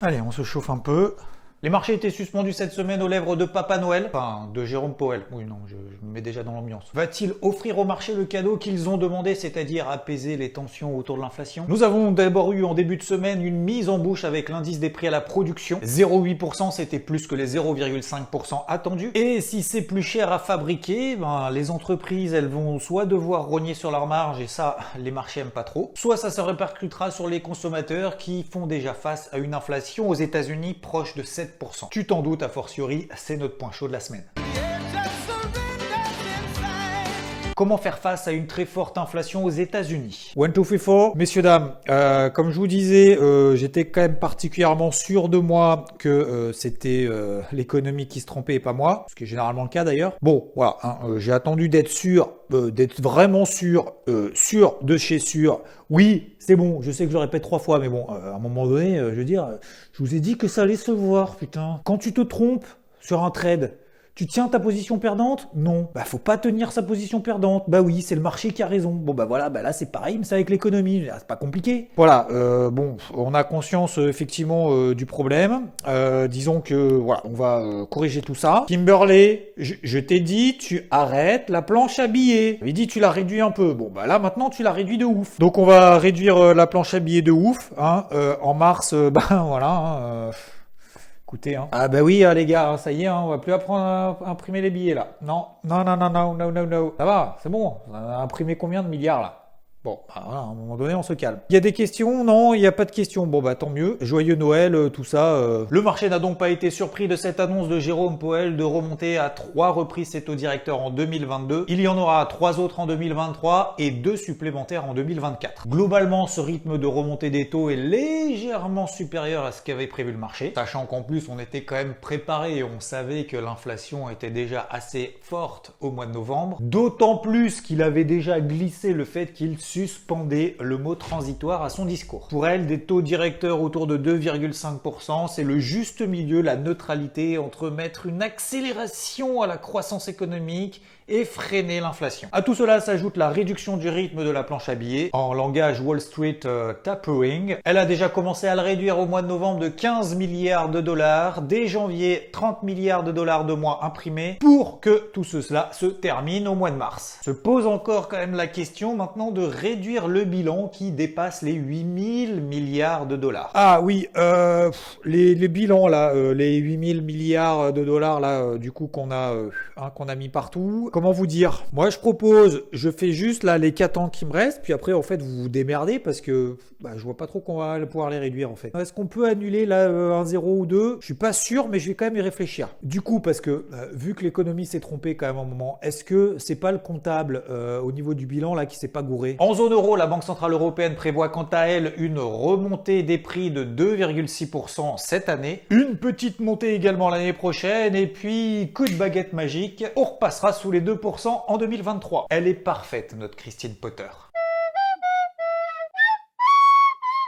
Allez, on se chauffe un peu. Les marchés étaient suspendus cette semaine aux lèvres de Papa Noël, enfin de Jérôme Powell. Oui, non, je me mets déjà dans l'ambiance. Va-t-il offrir au marché le cadeau qu'ils ont demandé, c'est-à-dire apaiser les tensions autour de l'inflation? Nous avons d'abord eu en début de semaine une mise en bouche avec l'indice des prix à la production. 0,8%, c'était plus que les 0,5% attendus. Et si c'est plus cher à fabriquer, les entreprises, elles vont soit devoir rogner sur leur marge, et ça, les marchés aiment pas trop, soit ça se répercutera sur les consommateurs qui font déjà face à une inflation aux États-Unis proche de 7%. Tu t'en doutes, a fortiori, c'est notre point chaud de la semaine. Comment faire face à une très forte inflation aux États-Unis? 1, 2, 3, 4. Messieurs, dames, comme je vous disais, j'étais quand même particulièrement sûr de moi que c'était l'économie qui se trompait et pas moi, ce qui est généralement le cas d'ailleurs. Bon, voilà, j'ai attendu d'être sûr, d'être vraiment sûr, sûr de chez sûr. Oui, c'est bon, je sais que je le répète 3 fois, mais bon, à un moment donné, je veux dire, je vous ai dit que ça allait se voir, putain. Quand tu te trompes sur un trade, tu tiens ta position perdante? Non. Bah faut pas tenir sa position perdante. Bah oui, c'est le marché qui a raison. Bon bah voilà, bah là c'est pareil, mais c'est avec l'économie. C'est pas compliqué. Voilà, bon, on a conscience effectivement du problème. Disons que voilà, on va corriger tout ça. Kimberley, je t'ai dit, tu arrêtes la planche à billets. J'avais dit tu la réduis un peu. Bon bah là maintenant tu la réduis de ouf. Donc on va réduire la planche à billets de ouf. En mars, voilà. Écoutez, Ah bah oui, les gars, ça y est, on va plus apprendre à imprimer les billets là. Non. Ça va, c'est bon. On a imprimé combien de milliards là? Bon, voilà, à un moment donné, on se calme. Il y a des questions? Non, il n'y a pas de questions. Bon, bah tant mieux. Joyeux Noël, tout ça. Le marché n'a donc pas été surpris de cette annonce de Jérôme Powell de remonter à 3 reprises ses taux directeurs en 2022. Il y en aura 3 autres en 2023 et 2 supplémentaires en 2024. Globalement, ce rythme de remontée des taux est légèrement supérieur à ce qu'avait prévu le marché, sachant qu'en plus, on était quand même préparé et on savait que l'inflation était déjà assez forte au mois de novembre. D'autant plus qu'il avait déjà glissé le fait qu'il suspendait le mot transitoire à son discours. Pour elle, des taux directeurs autour de 2,5%, c'est le juste milieu, la neutralité entre mettre une accélération à la croissance économique et freiner l'inflation. À tout cela s'ajoute la réduction du rythme de la planche à billets. En langage Wall Street tapering, elle a déjà commencé à le réduire au mois de novembre de 15 milliards de dollars, dès janvier 30 milliards de dollars de moins imprimés, pour que tout cela se termine au mois de mars. Se pose encore quand même la question maintenant de réduire le bilan qui dépasse les 8000 milliards de dollars. Ah oui, les bilans là, les 8000 milliards de dollars là, du coup qu'on a mis partout. Comment vous dire? Moi je propose, je fais juste là les 4 ans qui me restent, puis après en fait vous vous démerdez parce que je vois pas trop qu'on va pouvoir les réduire en fait. Est-ce qu'on peut annuler là un 0 ou 2? Je suis pas sûr, mais je vais quand même y réfléchir. Du coup, parce que vu que l'économie s'est trompée quand même un moment, est-ce que c'est pas le comptable au niveau du bilan là qui s'est pas gouré? En zone euro, la Banque Centrale Européenne prévoit quant à elle une remontée des prix de 2,6% cette année, une petite montée également l'année prochaine, et puis coup de baguette magique, on repassera sous les 2% en 2023. Elle est parfaite, notre Christine Potter.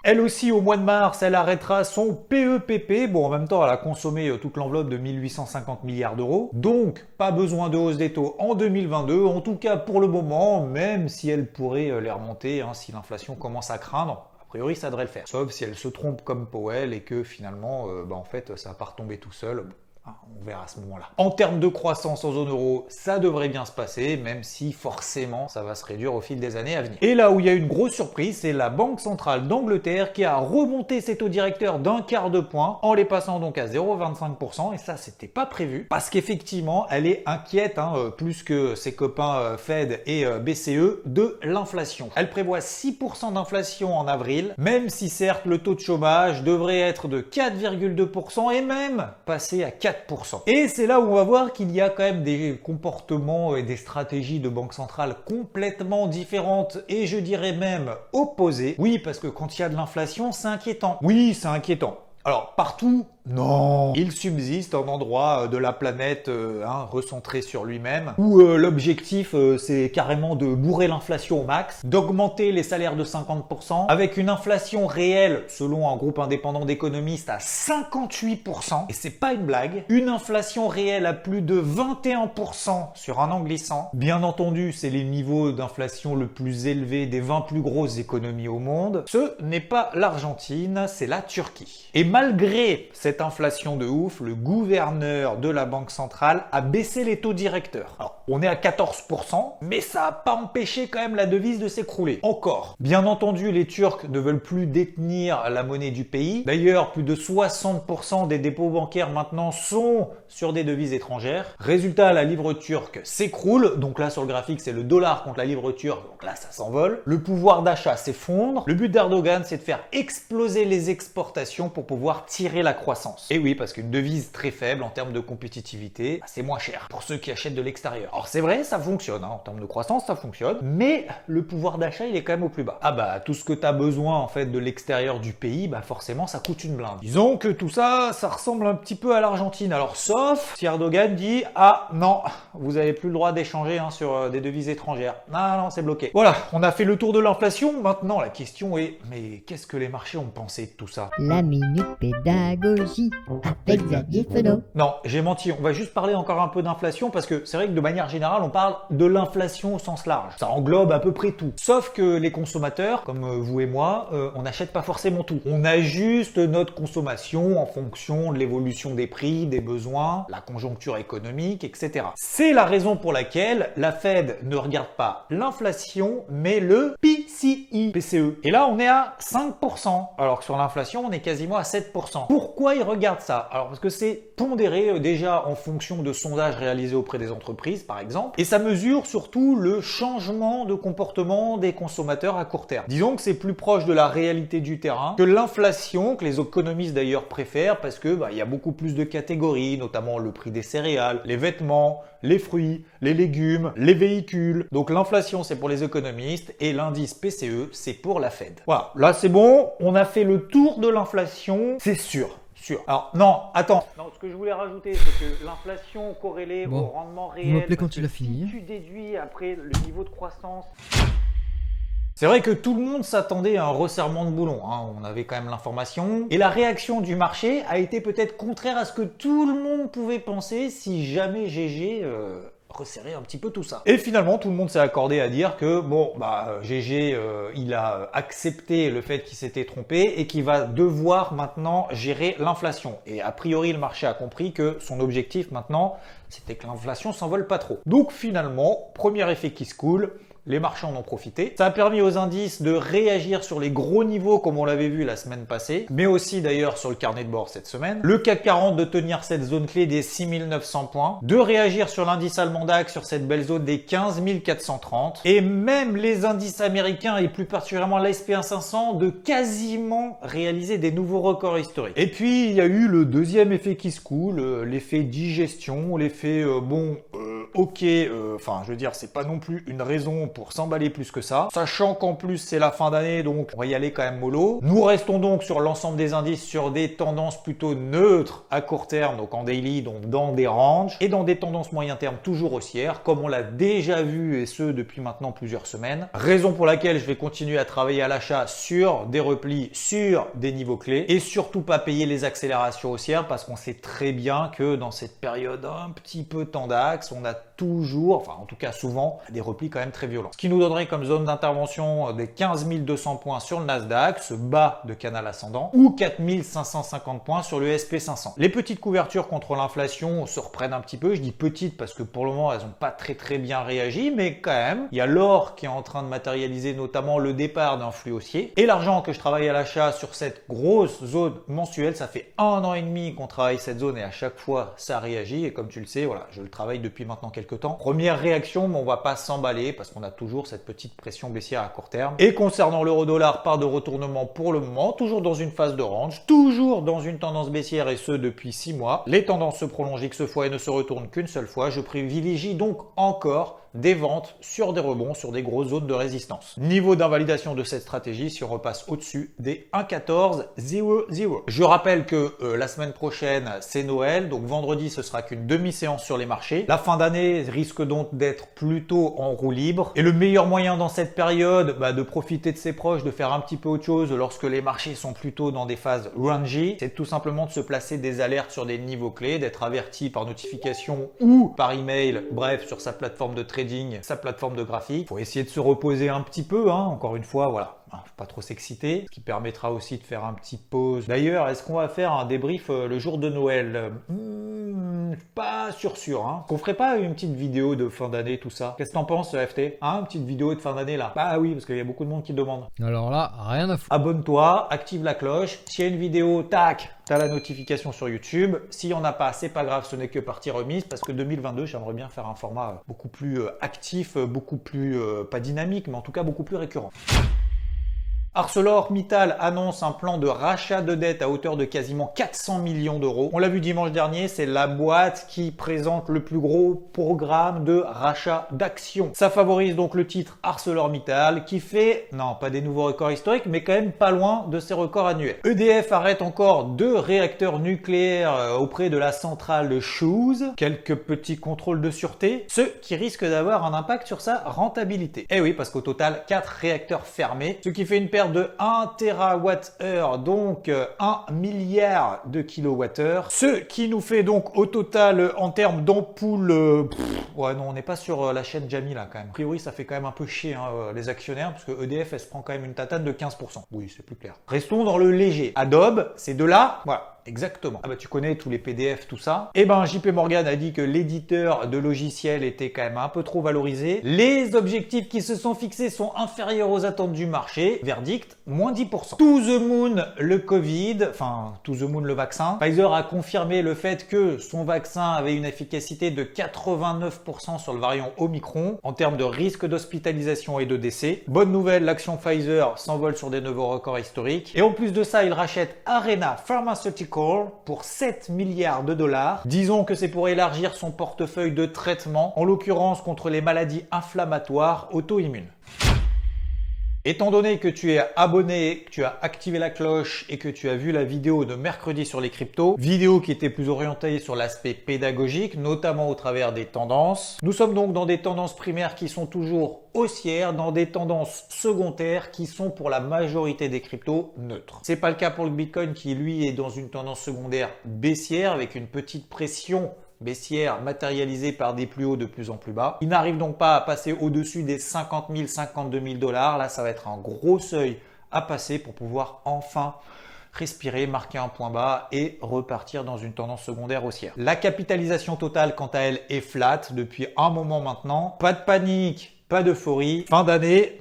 Elle aussi, au mois de mars, elle arrêtera son PEPP. Bon, en même temps, elle a consommé toute l'enveloppe de 1850 milliards d'euros. Donc, pas besoin de hausse des taux en 2022. En tout cas, pour le moment, même si elle pourrait les remonter, si l'inflation commence à craindre. A priori, ça devrait le faire. Sauf si elle se trompe comme Powell et que finalement, en fait, ça va pas retomber tout seul. On verra à ce moment-là. En termes de croissance en zone euro, ça devrait bien se passer, même si forcément ça va se réduire au fil des années à venir. Et là où il y a une grosse surprise, c'est la Banque Centrale d'Angleterre qui a remonté ses taux directeurs d'1/4 de point en les passant donc à 0,25%, et ça c'était pas prévu parce qu'effectivement elle est inquiète, plus que ses copains Fed et BCE, de l'inflation. Elle prévoit 6% d'inflation en avril, même si certes le taux de chômage devrait être de 4,2% et même passer à 4%. Et c'est là où on va voir qu'il y a quand même des comportements et des stratégies de banque centrale complètement différentes et je dirais même opposées. Oui, parce que quand il y a de l'inflation, c'est inquiétant. Oui, c'est inquiétant. Alors, partout, Non. Il subsiste un endroit de la planète recentré sur lui-même, où l'objectif c'est carrément de bourrer l'inflation au max, d'augmenter les salaires de 50%, avec une inflation réelle, selon un groupe indépendant d'économistes, à 58%, et c'est pas une blague, une inflation réelle à plus de 21% sur un an glissant. Bien entendu, c'est les niveaux d'inflation le plus élevé des 20 plus grosses économies au monde. Ce n'est pas l'Argentine, c'est la Turquie. Et malgré cette inflation de ouf, le gouverneur de la Banque centrale a baissé les taux directeurs. Alors, on est à 14%, mais ça n'a pas empêché quand même la devise de s'écrouler. Encore. Bien entendu, les Turcs ne veulent plus détenir la monnaie du pays. D'ailleurs, plus de 60% des dépôts bancaires maintenant sont sur des devises étrangères. Résultat, la livre turque s'écroule. Donc là, sur le graphique, c'est le dollar contre la livre turque. Donc là, ça s'envole. Le pouvoir d'achat s'effondre. Le but d'Erdogan, c'est de faire exploser les exportations pour pouvoir tirer la croissance. Et oui, parce qu'une devise très faible en termes de compétitivité, c'est moins cher pour ceux qui achètent de l'extérieur. Alors c'est vrai, ça fonctionne, en termes de croissance, ça fonctionne, mais le pouvoir d'achat, il est quand même au plus bas. Ah bah, tout ce que tu as besoin en fait de l'extérieur du pays, bah forcément, ça coûte une blinde. Disons que tout ça, ça ressemble un petit peu à l'Argentine. Alors sauf si Erdogan dit « Ah non, vous avez plus le droit d'échanger sur des devises étrangères. Non, c'est bloqué. » Voilà, on a fait le tour de l'inflation. Maintenant, la question est « Mais qu'est-ce que les marchés ont pensé de tout ça ?» La minute pédagogie avec Xavier Fenot. Non, j'ai menti. On va juste parler encore un peu d'inflation parce que c'est vrai que de manière générale, on parle de l'inflation au sens large. Ça englobe à peu près tout. Sauf que les consommateurs, comme vous et moi, on n'achète pas forcément tout. On ajuste notre consommation en fonction de l'évolution des prix, des besoins, la conjoncture économique, etc. C'est la raison pour laquelle la Fed ne regarde pas l'inflation, mais le PCE. Et là, on est à 5%, alors que sur l'inflation, on est quasiment à 7%. Pourquoi ils regardent ça? Alors parce que c'est pondéré déjà en fonction de sondages réalisés auprès des entreprises, par exemple, et ça mesure surtout le changement de comportement des consommateurs à court terme. Disons que c'est plus proche de la réalité du terrain que l'inflation, que les économistes d'ailleurs préfèrent, parce que il y a beaucoup plus de catégories, notamment le prix des céréales, les vêtements, les fruits, les légumes, les véhicules. Donc l'inflation, c'est pour les économistes et l'indice PCE, c'est pour la Fed. Voilà, là c'est bon, on a fait le tour de l'inflation, c'est sûr. Alors, non, attends. Non, ce que je voulais rajouter, c'est que l'inflation corrélée au rendement réel. Vous m'appelez quand tu l'as fini. Si tu déduis après le niveau de croissance. C'est vrai que tout le monde s'attendait à un resserrement de boulon, on avait quand même l'information. Et la réaction du marché a été peut-être contraire à ce que tout le monde pouvait penser si jamais GG resserrer un petit peu tout ça. Et finalement, tout le monde s'est accordé à dire que GG, il a accepté le fait qu'il s'était trompé et qu'il va devoir maintenant gérer l'inflation. Et a priori, le marché a compris que son objectif maintenant, c'était que l'inflation s'envole pas trop. Donc finalement, premier effet qui se coule, les marchés en ont profité. Ça a permis aux indices de réagir sur les gros niveaux comme on l'avait vu la semaine passée, mais aussi d'ailleurs sur le carnet de bord cette semaine. Le CAC 40 de tenir cette zone clé des 6900 points, de réagir sur l'indice allemand DAX sur cette belle zone des 15 430, et même les indices américains et plus particulièrement l'SP 500 de quasiment réaliser des nouveaux records historiques. Et puis il y a eu le deuxième effet qui se coule, l'effet digestion, l'effet je veux dire, c'est pas non plus une raison pour s'emballer plus que ça. Sachant qu'en plus, c'est la fin d'année, donc on va y aller quand même mollo. Nous restons donc sur l'ensemble des indices sur des tendances plutôt neutres à court terme, donc en daily, donc dans des ranges, et dans des tendances moyen terme toujours haussières, comme on l'a déjà vu, et ce depuis maintenant plusieurs semaines. Raison pour laquelle je vais continuer à travailler à l'achat sur des replis, sur des niveaux clés, et surtout pas payer les accélérations haussières, parce qu'on sait très bien que dans cette période un petit peu tendax, on a toujours, enfin en tout cas souvent, des replis quand même très violents. Ce qui nous donnerait comme zone d'intervention des 15 200 points sur le Nasdaq, ce bas de canal ascendant, ou 4 550 points sur le SP500. Les petites couvertures contre l'inflation se reprennent un petit peu. Je dis petites parce que pour le moment, elles n'ont pas très bien réagi, mais quand même, il y a l'or qui est en train de matérialiser notamment le départ d'un flux haussier. Et l'argent que je travaille à l'achat sur cette grosse zone mensuelle, ça fait 1 an et demi qu'on travaille cette zone et à chaque fois, ça réagit. Et comme tu le sais, voilà, je le travaille depuis maintenant quelques temps. Première réaction, mais on va pas s'emballer parce qu'on a toujours cette petite pression baissière à court terme. Et concernant l'euro-dollar, part de retournement pour le moment, toujours dans une phase de range, toujours dans une tendance baissière et ce depuis 6 mois. Les tendances se prolongent X fois et ne se retournent qu'une seule fois. Je privilégie donc encore des ventes sur des rebonds, sur des grosses zones de résistance. Niveau d'invalidation de cette stratégie si on repasse au-dessus des 1,1400. Je rappelle que la semaine prochaine, c'est Noël, donc vendredi, ce sera qu'une demi-séance sur les marchés. La fin d'année risque donc d'être plutôt en roue libre. Et le meilleur moyen dans cette période, de profiter de ses proches, de faire un petit peu autre chose lorsque les marchés sont plutôt dans des phases rangy, c'est tout simplement de se placer des alertes sur des niveaux clés, d'être averti par notification ou par email, bref, sur sa plateforme de trading, sa plateforme de graphique. Faut essayer de se reposer un petit peu, encore une fois, voilà. Faut pas trop s'exciter, ce qui permettra aussi de faire un petit pause. D'ailleurs, est-ce qu'on va faire un débrief le jour de Noël? Pas sûr. Qu'on ferait pas une petite vidéo de fin d'année, tout ça? Qu'est-ce que t'en penses, FT? Une petite vidéo de fin d'année là? Bah oui, parce qu'il y a beaucoup de monde qui demande. Alors là, rien à foutre. Abonne-toi, active la cloche. S'il y a une vidéo, tac, t'as la notification sur YouTube. S'il y en a pas, c'est pas grave, ce n'est que partie remise, parce que 2022, j'aimerais bien faire un format beaucoup plus actif, beaucoup plus, pas dynamique, mais en tout cas beaucoup plus récurrent. ArcelorMittal annonce un plan de rachat de dette à hauteur de quasiment 400 millions d'euros. On l'a vu dimanche dernier, c'est la boîte qui présente le plus gros programme de rachat d'actions. Ça favorise donc le titre ArcelorMittal qui fait, non pas des nouveaux records historiques, mais quand même pas loin de ses records annuels. EDF arrête encore 2 réacteurs nucléaires auprès de la centrale de Shoes. Quelques petits contrôles de sûreté, ce qui risque d'avoir un impact sur sa rentabilité. Eh oui, parce qu'au total, 4 réacteurs fermés, ce qui fait une perte de 1 TWh, donc 1 milliard de kWh, ce qui nous fait donc au total en termes d'ampoules, ouais non on n'est pas sur la chaîne Jamie là quand même. A priori ça fait quand même un peu chier les actionnaires parce que EDF elle se prend quand même une tatane de 15%. Oui c'est plus clair. Restons dans le léger. Adobe, c'est de là, voilà. Exactement. Ah bah tu connais tous les PDF, tout ça. Eh ben JP Morgan a dit que l'éditeur de logiciels était quand même un peu trop valorisé. Les objectifs qui se sont fixés sont inférieurs aux attentes du marché. Verdict, moins 10%. To the moon le Covid, enfin to the moon le vaccin. Pfizer a confirmé le fait que son vaccin avait une efficacité de 89% sur le variant Omicron en termes de risque d'hospitalisation et de décès. Bonne nouvelle, l'action Pfizer s'envole sur des nouveaux records historiques. Et en plus de ça, il rachète Arena Pharmaceuticals pour 7 milliards de dollars. Disons que c'est pour élargir son portefeuille de traitement, en l'occurrence contre les maladies inflammatoires auto-immunes. Étant donné que tu es abonné, que tu as activé la cloche et que tu as vu la vidéo de mercredi sur les cryptos, vidéo qui était plus orientée sur l'aspect pédagogique, notamment au travers des tendances. Nous sommes donc dans des tendances primaires qui sont toujours haussières, dans des tendances secondaires qui sont pour la majorité des cryptos neutres. C'est pas le cas pour le Bitcoin qui lui est dans une tendance secondaire baissière avec une petite pression baissière matérialisée par des plus hauts de plus en plus bas. Il n'arrive donc pas à passer au-dessus des 50 000, 52 000 dollars. Là, ça va être un gros seuil à passer pour pouvoir enfin respirer, marquer un point bas et repartir dans une tendance secondaire haussière. La capitalisation totale, quant à elle, est flat depuis un moment maintenant. Pas de panique, pas d'euphorie. Fin d'année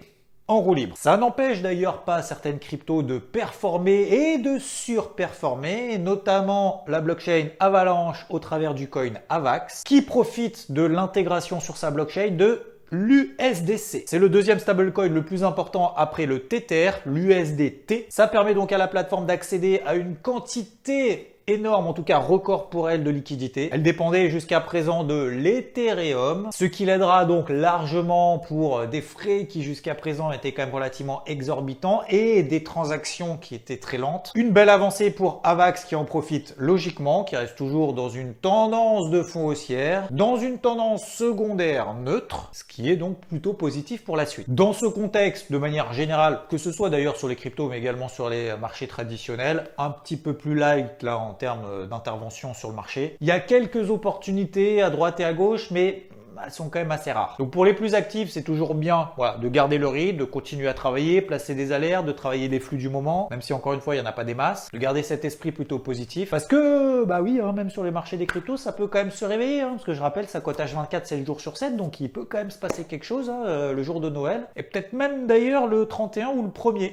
en roue libre. Ça n'empêche d'ailleurs pas certaines cryptos de performer et de surperformer, notamment la blockchain Avalanche au travers du coin AVAX, qui profite de l'intégration sur sa blockchain de l'USDC. C'est le deuxième stablecoin le plus important après le Tether, l'USDT. Ça permet donc à la plateforme d'accéder à une quantité énorme, en tout cas record pour elle de liquidité. Elle dépendait jusqu'à présent de l'Ethereum, ce qui l'aidera donc largement pour des frais qui jusqu'à présent étaient quand même relativement exorbitants et des transactions qui étaient très lentes. Une belle avancée pour Avax qui en profite logiquement, qui reste toujours dans une tendance de fond haussière, dans une tendance secondaire neutre, ce qui est donc plutôt positif pour la suite. Dans ce contexte, de manière générale, que ce soit d'ailleurs sur les cryptos mais également sur les marchés traditionnels, un petit peu plus light là en termes d'intervention sur le marché. Il y a quelques opportunités à droite et à gauche, mais elles sont quand même assez rares. Donc pour les plus actifs, c'est toujours bien de garder le rythme, de continuer à travailler, placer des alertes, de travailler les flux du moment, même si encore une fois, il n'y en a pas des masses, de garder cet esprit plutôt positif. Parce que, bah oui, même sur les marchés des cryptos, ça peut quand même se réveiller, parce que je rappelle, ça cote H24 7 jours sur 7, donc il peut quand même se passer quelque chose le jour de Noël, et peut-être même d'ailleurs le 31 ou le 1er.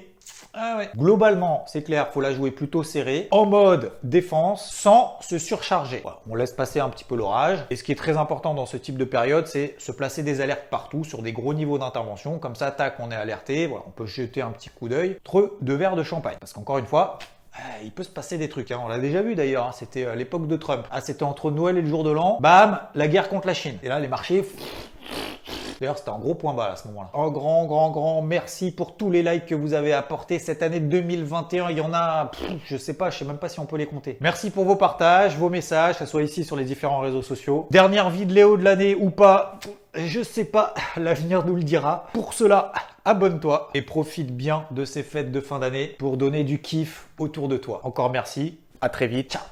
Ah ouais. Globalement, c'est clair, faut la jouer plutôt serrée, en mode défense, sans se surcharger. Voilà, on laisse passer un petit peu l'orage. Et ce qui est très important dans ce type de période, c'est se placer des alertes partout sur des gros niveaux d'intervention. Comme ça, tac, on est alerté. Voilà, on peut jeter un petit coup d'œil entre 2 verres de champagne. Parce qu'encore une fois, il peut se passer des trucs. On l'a déjà vu d'ailleurs. C'était à l'époque de Trump. C'était entre Noël et le jour de l'an. Bam, la guerre contre la Chine. Et là, les marchés D'ailleurs, c'était un gros point bas à ce moment-là. Un grand merci pour tous les likes que vous avez apportés cette année 2021. Il y en a, je sais même pas si on peut les compter. Merci pour vos partages, vos messages, que ce soit ici sur les différents réseaux sociaux. Dernière vidéo de l'année ou pas, je sais pas, l'avenir nous le dira. Pour cela, abonne-toi et profite bien de ces fêtes de fin d'année pour donner du kiff autour de toi. Encore merci, à très vite, ciao.